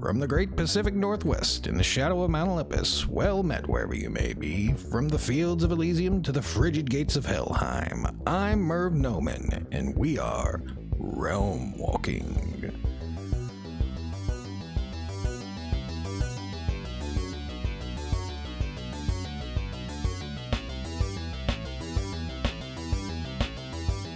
From the great Pacific Northwest, in the shadow of Mount Olympus, well met wherever you may be, from the fields of Elysium to the frigid gates of Helheim, I'm Merv Gnomon, and we are Realm Walking.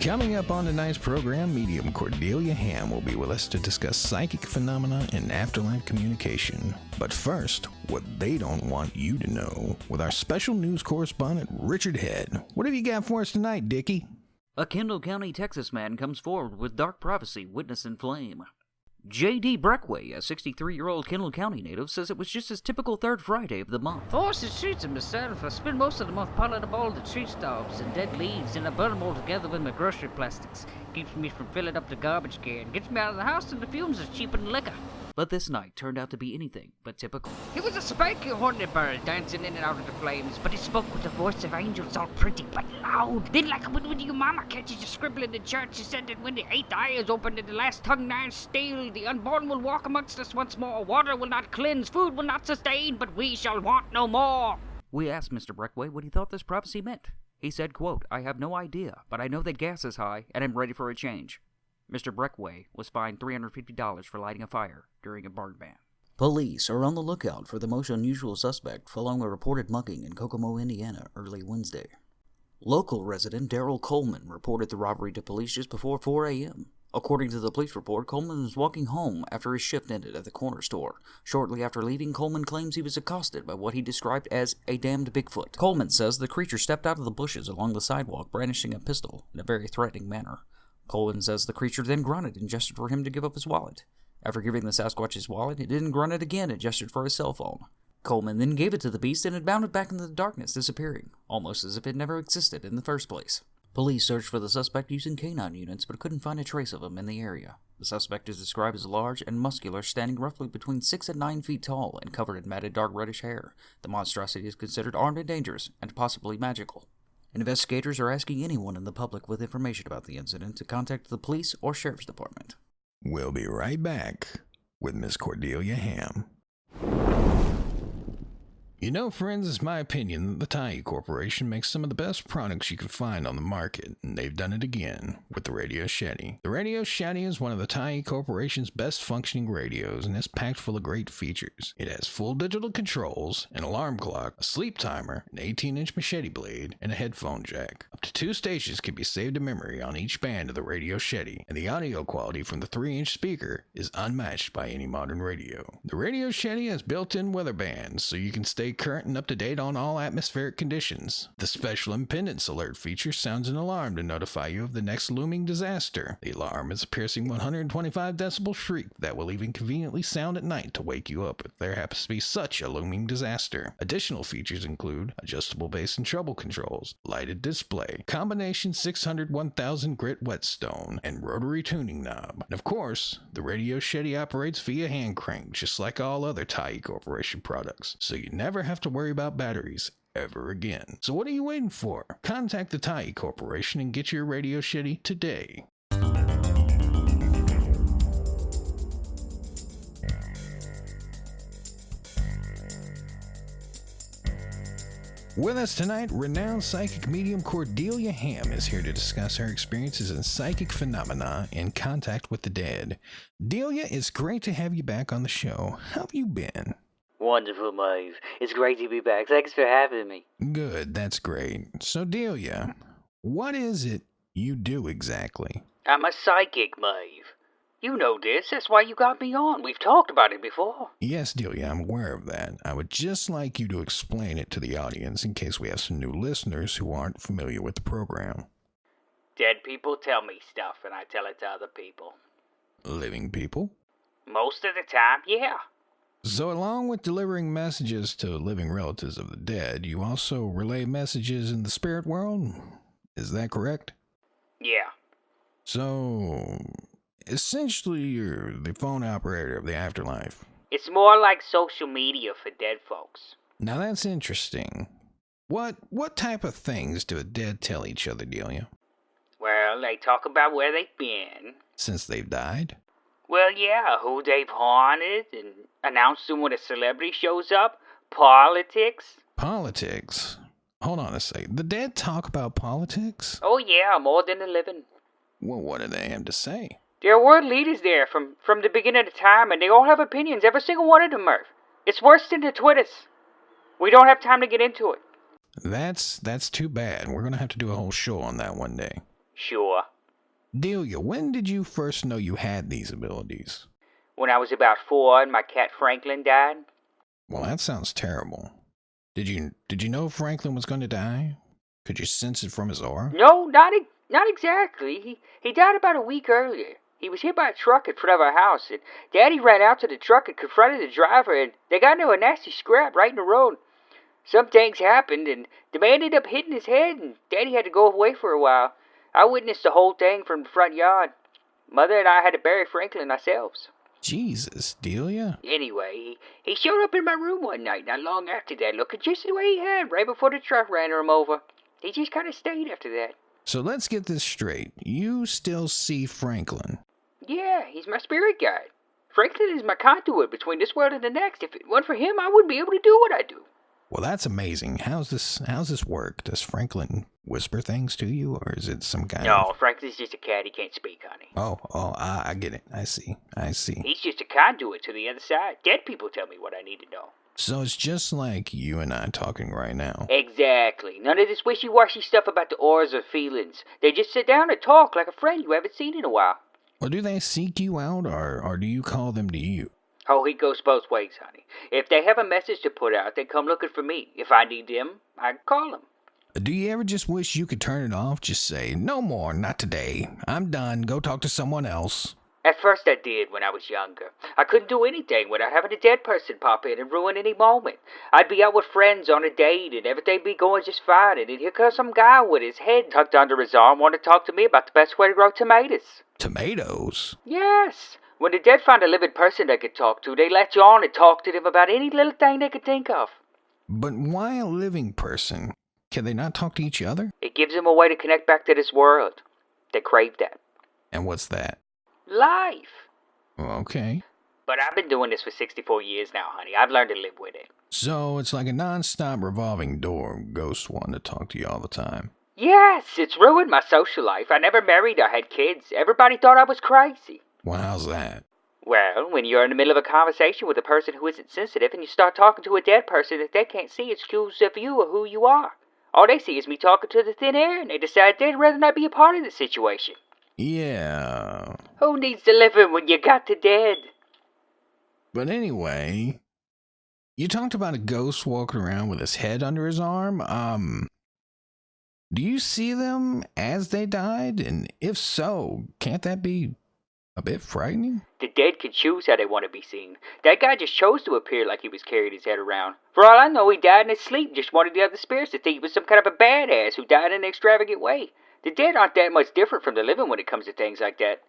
Coming up on tonight's program, medium Cordelia Hamm will be with us to discuss psychic phenomena and afterlife communication. But first, what they don't want you to know, with our special news correspondent, Richard Head. What have you got for us tonight, Dickie? A Kendall County, Texas man comes forward with dark prophecy witnessed in flame. J.D. Breckway, a 63-year-old Kendall County native, says it was just his typical third Friday of the month. Forced the streets of myself. I spend most of the month piling up all the tree stumps and dead leaves, and I burn them all together with my grocery plastics. Keeps me from filling up the garbage can. Gets me out of the house, and the fumes are cheaper than liquor. But this night turned out to be anything but typical. He was a spiky horny bird dancing in and out of the flames, but he spoke with the voice of angels, all pretty but loud. Then like when your mama catches you scribbling in church, she said that when the eighth eye is opened and the last tongue nigh stale, the unborn will walk amongst us once more. Water will not cleanse, food will not sustain, but we shall want no more. We asked Mr. Breckway what he thought this prophecy meant. He said, quote, "I have no idea, but I know that gas is high, and I'm ready for a change." Mr. Breckway was fined $350 for lighting a fire during a burn ban. Police are on the lookout for the most unusual suspect following a reported mugging in Kokomo, Indiana, early Wednesday. Local resident Daryl Coleman reported the robbery to police just before 4 a.m. According to the police report, Coleman was walking home after his shift ended at the corner store. Shortly after leaving, Coleman claims he was accosted by what he described as a damned Bigfoot. Coleman says the creature stepped out of the bushes along the sidewalk, brandishing a pistol in a very threatening manner. Coleman says the creature then grunted and gestured for him to give up his wallet. After giving the Sasquatch his wallet, it didn't grunt it again and gestured for his cell phone. Coleman then gave it to the beast and it bounded back into the darkness, disappearing, almost as if it never existed in the first place. Police searched for the suspect using canine units, but couldn't find a trace of him in the area. The suspect is described as large and muscular, standing roughly between 6 and 9 feet tall and covered in matted dark reddish hair. The monstrosity is considered armed and dangerous, and possibly magical. Investigators are asking anyone in the public with information about the incident to contact the police or sheriff's department. We'll be right back with Miss Cordelia Hamm. You know, friends, it's my opinion that the Tye Corporation makes some of the best products you can find on the market, and they've done it again with the Radio Shetty. The Radio Shetty is one of the Tye Corporation's best functioning radios, and it's packed full of great features. It has full digital controls, an alarm clock, a sleep timer, an 18-inch machete blade, and a headphone jack. Up to 2 stations can be saved to memory on each band of the Radio Shetty, and the audio quality from the 3-inch speaker is unmatched by any modern radio. The Radio Shetty has built-in weather bands, so you can stay current and up to date on all atmospheric conditions. The special impedance alert feature sounds an alarm to notify you of the next looming disaster. The alarm is a piercing 125 decibel shriek that will even conveniently sound at night to wake you up if there happens to be such a looming disaster. Additional features include adjustable bass and treble controls, lighted display, combination 600-1000 grit whetstone, and rotary tuning knob. And of course, the Radio Shetty operates via hand crank, just like all other Tye Corporation products, so you never have to worry about batteries ever again. So what are you waiting for? Contact the Tye Corporation and get your Radio Shetty today. With us tonight, renowned psychic medium Cordelia Hamm is here to discuss her experiences in psychic phenomena and contact with the dead. Delia, it's great to have you back on the show. How have you been? Wonderful, Merv. It's great to be back. Thanks for having me. Good, that's great. So, Delia, what is it you do exactly? I'm a psychic, Merv. You know this. That's why you got me on. We've talked about it before. Yes, Delia, I'm aware of that. I would just like you to explain it to the audience in case we have some new listeners who aren't familiar with the program. Dead people tell me stuff, and I tell it to other people. Living people? Most of the time, yeah. So along with delivering messages to living relatives of the dead, you also relay messages in the spirit world? Is that correct? Yeah. So, essentially you're the phone operator of the afterlife. It's more like social media for dead folks. Now that's interesting. What type of things do the dead tell each other, Delia? Well, they talk about where they've been. Since they've died? Well, yeah, who they've haunted and announcing when a celebrity shows up. Politics. Politics? Hold on a second. The dead talk about politics? Oh, yeah, more than the living. Well, what do they have to say? There are world leaders there from the beginning of time, and they all have opinions, every single one of them, Merv. It's worse than the Twitters. We don't have time to get into it. That's too bad. We're gonna have to do a whole show on that one day. Sure. Delia, when did you first know you had these abilities? When I was about 4 and my cat Franklin died. Well, that sounds terrible. Did you know Franklin was going to die? Could you sense it from his aura? No, not exactly. He died about a week earlier. He was hit by a truck in front of our house, and Daddy ran out to the truck and confronted the driver, and they got into a nasty scrap right in the road. Some things happened, and the man ended up hitting his head, and Daddy had to go away for a while. I witnessed the whole thing from the front yard. Mother and I had to bury Franklin ourselves. Jesus, Delia? Anyway, he showed up in my room one night not long after that, looking just the way he had right before the truck ran him over. He just kind of stayed after that. So let's get this straight. You still see Franklin? Yeah, he's my spirit guide. Franklin is my conduit between this world and the next. If it weren't for him, I wouldn't be able to do what I do. Well, that's amazing. How's this work? Does Franklin whisper things to you, or is it some kind of... No, Franklin's just a cat. He can't speak, honey. I get it. I see. He's just a conduit to the other side. Dead people tell me what I need to know. So it's just like you and I talking right now. Exactly. None of this wishy-washy stuff about the auras or feelings. They just sit down and talk like a friend you haven't seen in a while. Well, do they seek you out, or do you call them to you? Oh, he goes both ways, honey. If they have a message to put out, they come looking for me. If I need them, I call them. Do you ever just wish you could turn it off? Just say, no more, not today. I'm done. Go talk to someone else. At first I did when I was younger. I couldn't do anything without having a dead person pop in and ruin any moment. I'd be out with friends on a date and everything be going just fine, and then here comes some guy with his head tucked under his arm wanting to talk to me about the best way to grow tomatoes. Tomatoes? Yes. When the dead find a living person they could talk to, they latch on and talk to them about any little thing they could think of. But why a living person? Can they not talk to each other? It gives them a way to connect back to this world. They crave that. And what's that? Life. Okay. But I've been doing this for 64 years now, honey. I've learned to live with it. So it's like a non-stop revolving door of ghosts wanting to talk to you all the time. Yes, it's ruined my social life. I never married or had kids. Everybody thought I was crazy. Well, how's that? Well, when you're in the middle of a conversation with a person who isn't sensitive and you start talking to a dead person that they can't see, it's cues of you or who you are. All they see is me talking to the thin air, and they decide they'd rather not be a part of the situation. Yeah. Who needs the living when you got the dead? But anyway, you talked about a ghost walking around with his head under his arm. Do you see them as they died? And if so, can't that be a bit frightening? The dead can choose how they want to be seen. That guy just chose to appear like he was carrying his head around. For all I know, he died in his sleep, just wanted the other spirits to think he was some kind of a badass who died in an extravagant way. The dead aren't that much different from the living when it comes to things like that.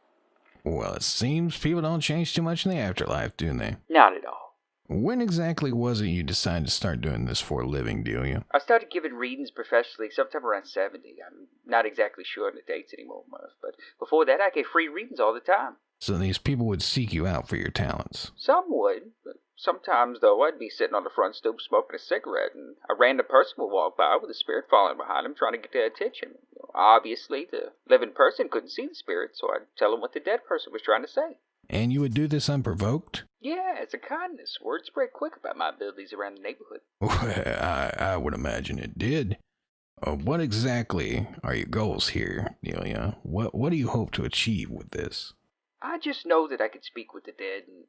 Well, it seems people don't change too much in the afterlife, do they? Not at all. When exactly was it you decided to start doing this for a living, Delia? I started giving readings professionally sometime around 70. I'm not exactly sure on the dates anymore, Merv, but before that I gave free readings all the time. So these people would seek you out for your talents? Some would, but sometimes, though, I'd be sitting on the front stoop smoking a cigarette, and a random person would walk by with a spirit following behind him trying to get their attention. Obviously, the living person couldn't see the spirit, so I'd tell him what the dead person was trying to say. And you would do this unprovoked? Yeah, it's a kindness. Word spread quick about my abilities around the neighborhood. Well, I would imagine it did. What exactly are your goals here, Delia? What do you hope to achieve with this? I just know that I can speak with the dead, and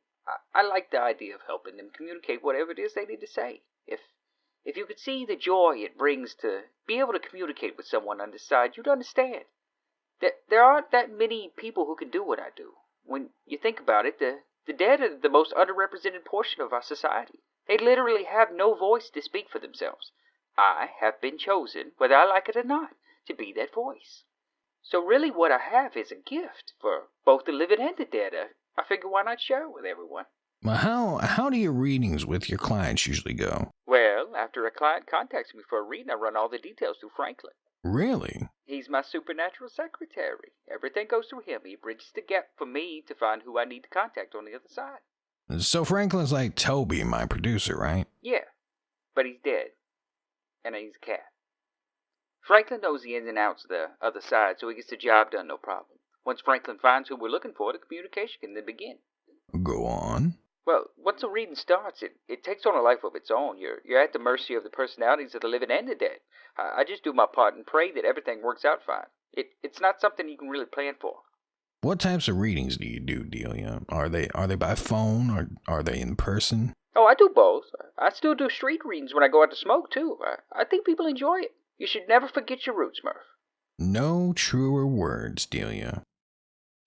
I like the idea of helping them communicate whatever it is they need to say. If you could see the joy it brings to be able to communicate with someone on this side, you'd understand. There aren't that many people who can do what I do. When you think about it, the dead are the most underrepresented portion of our society. They literally have no voice to speak for themselves. I have been chosen, whether I like it or not, to be that voice. So really what I have is a gift for both the living and the dead. I figure why not share it with everyone? Well, how do your readings with your clients usually go? Well, after a client contacts me for a reading, I run all the details through Franklin. Really? He's my supernatural secretary. Everything goes through him. He bridges the gap for me to find who I need to contact on the other side. So Franklin's like Toby, my producer, right? Yeah, but he's dead. And he's a cat. Franklin knows the ins and outs of the other side, so he gets the job done no problem. Once Franklin finds who we're looking for, the communication can then begin. Go on. Well, once the reading starts, it takes on a life of its own. You're at the mercy of the personalities of the living and the dead. I just do my part and pray that everything works out fine. It's not something you can really plan for. What types of readings do you do, Delia? Are they by phone or are they in person? Oh, I do both. I still do street readings when I go out to smoke, too. I think people enjoy it. You should never forget your roots, Merv. No truer words, Delia.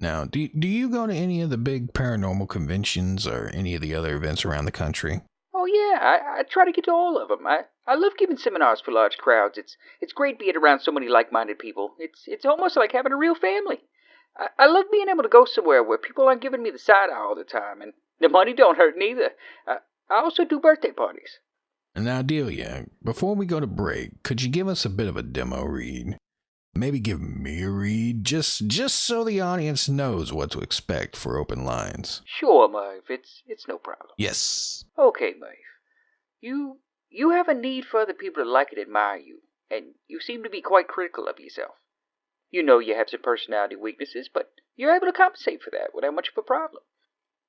Now, do you go to any of the big paranormal conventions or any of the other events around the country? Oh, yeah, I try to get to all of them. I love giving seminars for large crowds. It's great being around so many like-minded people. It's almost like having a real family. I love being able to go somewhere where people aren't giving me the side eye all the time, and the money don't hurt neither. I also do birthday parties. Now, Delia, before we go to break, could you give us a bit of a demo read? Maybe give me a read, just so the audience knows what to expect for open lines. Sure, Merv. It's no problem. Yes. Okay, Merv. You have a need for other people to like and admire you, and you seem to be quite critical of yourself. You know you have some personality weaknesses, but you're able to compensate for that without much of a problem.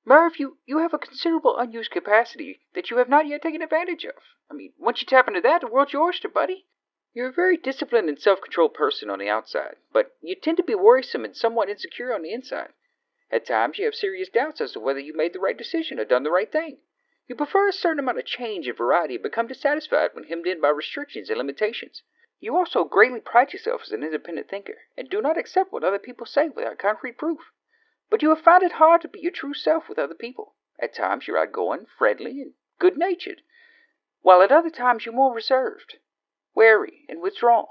Merv, you have a considerable unused capacity that you have not yet taken advantage of. I mean, once you tap into that, the world's yours, buddy. You're a very disciplined and self-controlled person on the outside, but you tend to be worrisome and somewhat insecure on the inside. At times, you have serious doubts as to whether you made the right decision or done the right thing. You prefer a certain amount of change and variety and become dissatisfied when hemmed in by restrictions and limitations. You also greatly pride yourself as an independent thinker and do not accept what other people say without concrete proof. But you have found it hard to be your true self with other people. At times, you're outgoing, friendly, and good-natured, while at other times you're more reserved, wary, and withdrawn.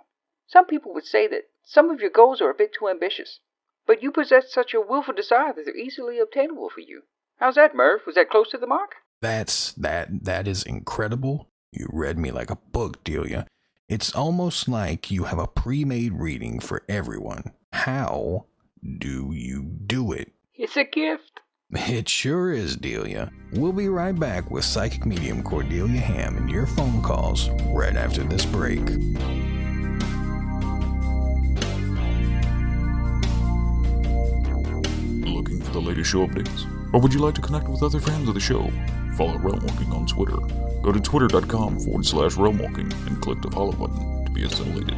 Some people would say that some of your goals are a bit too ambitious, but you possess such a willful desire that they're easily obtainable for you. How's that, Merv? Was that close to the mark? That is incredible. You read me like a book, Delia. It's almost like you have a pre-made reading for everyone. How do you do it? It's a gift. It sure is, Delia. We'll be right back with psychic medium Cordelia Hamm and your phone calls right after this break. Looking for the latest show updates? Or would you like to connect with other fans of the show? Follow Realmwalking on Twitter. Go to twitter.com/realmwalking and click the follow button to be assimilated.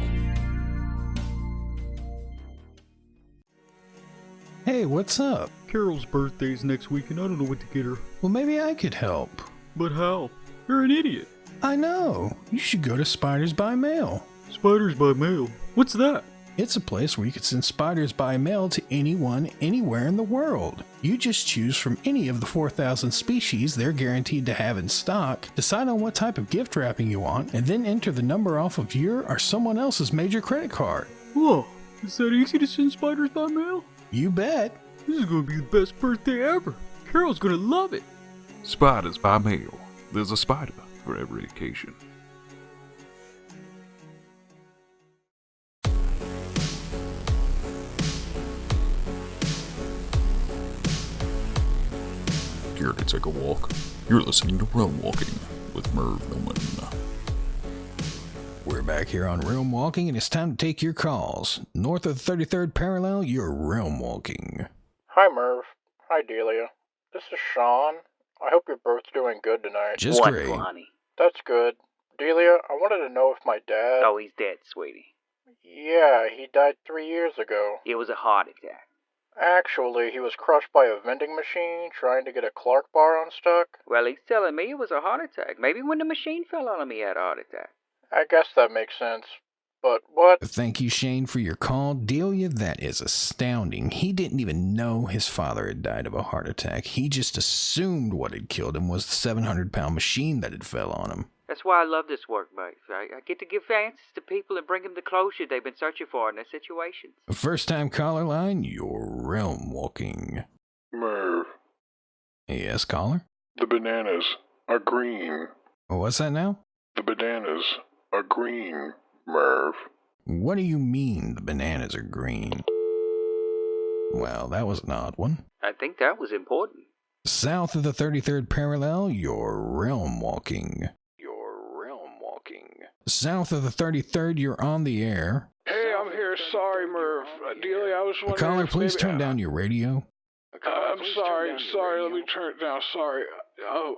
Hey, what's up? Carol's birthday's next week and I don't know what to get her. Well, maybe I could help. But how? You're an idiot. I know. You should go to Spiders by Mail. Spiders by mail? What's that? It's a place where you can send spiders by mail to anyone, anywhere in the world. You just choose from any of the 4,000 species they're guaranteed to have in stock, decide on what type of gift wrapping you want, and then enter the number off of your or someone else's major credit card. Whoa, is that easy to send spiders by mail? You bet. This is gonna be the best birthday ever. Carol's gonna love it. Spiders by mail. There's a spider for every occasion. Here to take a walk. You're listening to Realm Walking with Merv Gnomon. We're back here on Realm Walking, and it's time to take your calls. North of the 33rd parallel, you're Realm Walking. Hi, Merv. Hi, Delia. This is Sean. I hope you're both doing good tonight. Just great. Wonderful, honey. That's good. Delia, I wanted to know if my dad... Oh, he's dead, sweetie. Yeah, he died 3 years ago. It was a heart attack. Actually, he was crushed by a vending machine trying to get a Clark bar unstuck. Well, he's telling me it was a heart attack. Maybe when the machine fell on him, he had a heart attack. I guess that makes sense. But what? Thank you, Shane, for your call. Delia, that is astounding. He didn't even know his father had died of a heart attack. He just assumed what had killed him was the 700-pound machine that had fell on him. That's why I love this work, mate. I get to give answers to people and bring them the closure they've been searching for in their situations. First-time caller line, you're Realm Walking. Merv, Yes, caller? the bananas are green. What's that now? The bananas are green, Merv. What do you mean the bananas are green? Well, that was an odd one. I think that was important. South of the 33rd parallel, you're realm walking. South of the 33rd, you're on the air. Hey, I'm here. Sorry, Merv. Delia, I was wondering. Caller, if please maybe- turn down your radio. I'm sorry. Let me turn it down. Sorry. Oh,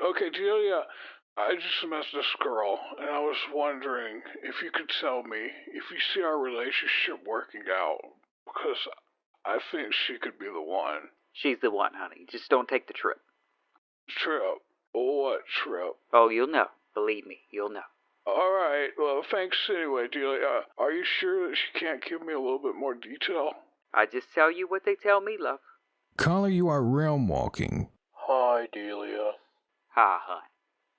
okay, Delia. I just met this girl, and I was wondering if you could tell me if you see our relationship working out, because I think she could be the one. She's the one, honey. Just don't take the trip. Trip? What trip? Oh, you'll know. Believe me, you'll know. All right. Well, thanks anyway, Delia. Are you sure that she can't give me a little bit more detail? I just tell you what they tell me, love. Caller, you are realm walking. Hi, Delia. Hi, hon.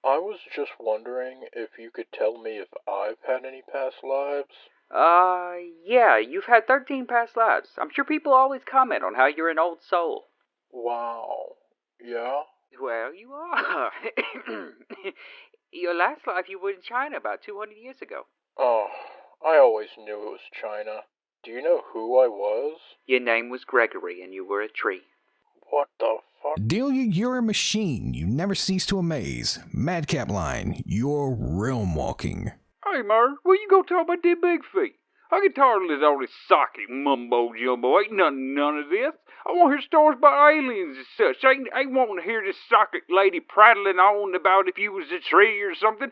I was just wondering if you could tell me if I've had any past lives. Yeah, you've had 13 past lives. I'm sure people always comment on how you're an old soul. Wow. Yeah? Well, you are. Your last life you were in China about 200 years ago. Oh, I always knew it was China. Do you know who I was? Your name was Gregory and you were a tree. What the fuck? Delia, you're a machine. You never cease to amaze. Madcap line, you're realm walking. Hey, Merv, where you go talk about that big feet? I get tired of this all this psychic mumbo-jumbo. Ain't none of this. I want to hear stories about aliens and such. I ain't wanting to hear this psychic lady prattling on about if you was a tree or something.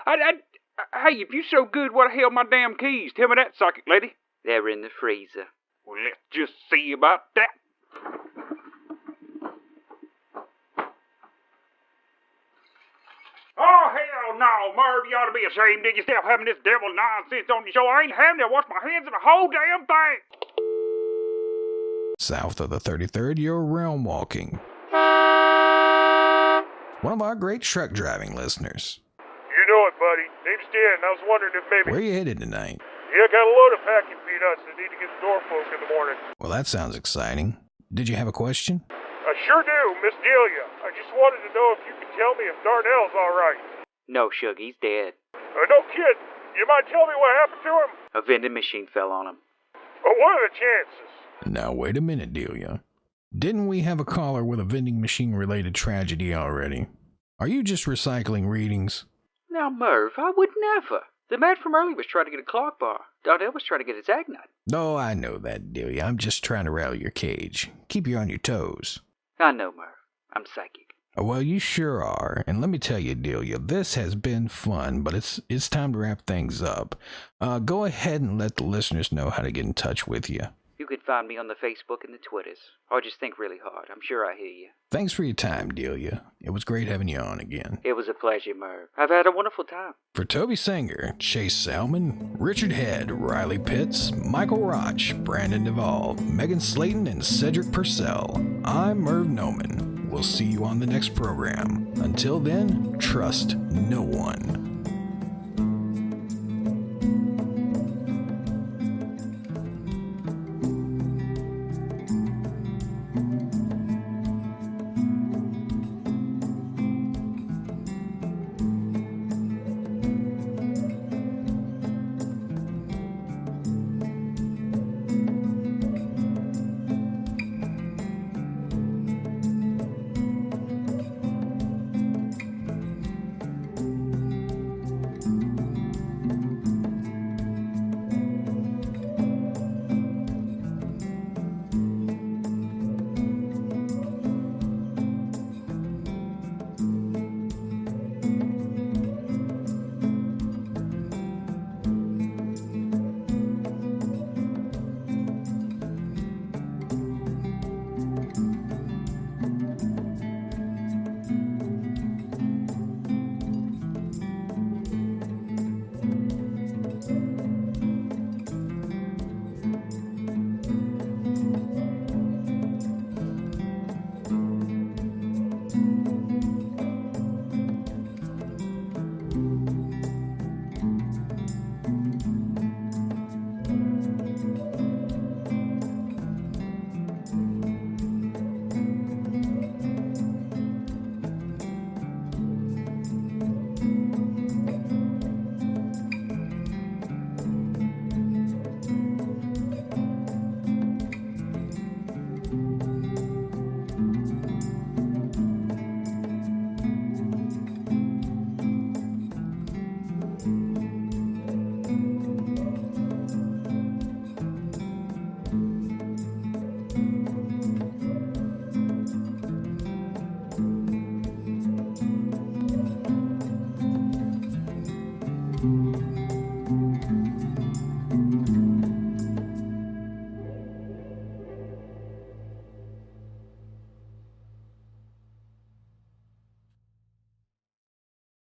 Hey, if you so good, what the hell my damn keys? Tell me that, psychic lady. They're in the freezer. Well, let's just see about that. Oh, hell no, Merv, you ought to be ashamed of yourself having this devil nonsense on your show. I ain't having to wash my hands of the whole damn thing. South of the 33rd, you're realm walking. One of our great truck driving listeners. You know it, buddy. Name's Dan. I was wondering if maybe... Where you headed tonight? Yeah, got a load of packing peanuts that need to get to Norfolk in the morning. Well, that sounds exciting. Did you have a question? I sure do, Miss Delia. I just wanted to know if you could tell me if Darnell's all right. No, Shug, he's dead. No kidding. You mind telling me what happened to him? A vending machine fell on him. What are the chances? Now, wait a minute, Delia. Didn't we have a caller with a vending machine-related tragedy already? Are you just recycling readings? Now, Merv, I would never. The man from earlier was trying to get a clock bar. Darnell was trying to get his Agnite. Oh, I know that, Delia. I'm just trying to rattle your cage. Keep you on your toes. I know, Merv. I'm psychic. Well, you sure are. And let me tell you, Delia, this has been fun, but it's time to wrap things up. Go ahead and let the listeners know how to get in touch with you. You can find me on the Facebook and the Twitters. Or just think really hard. I'm sure I hear you. Thanks for your time, Delia. It was great having you on again. It was a pleasure, Merv. I've had a wonderful time. For Toby Singer, Chase Salmon, Richard Head, Riley Pitts, Michael Roch, Brandon Duvall, Megan Slayton, and Cedric Purcell, I'm Merv Gnomon. We'll see you on the next program. Until then, trust no one.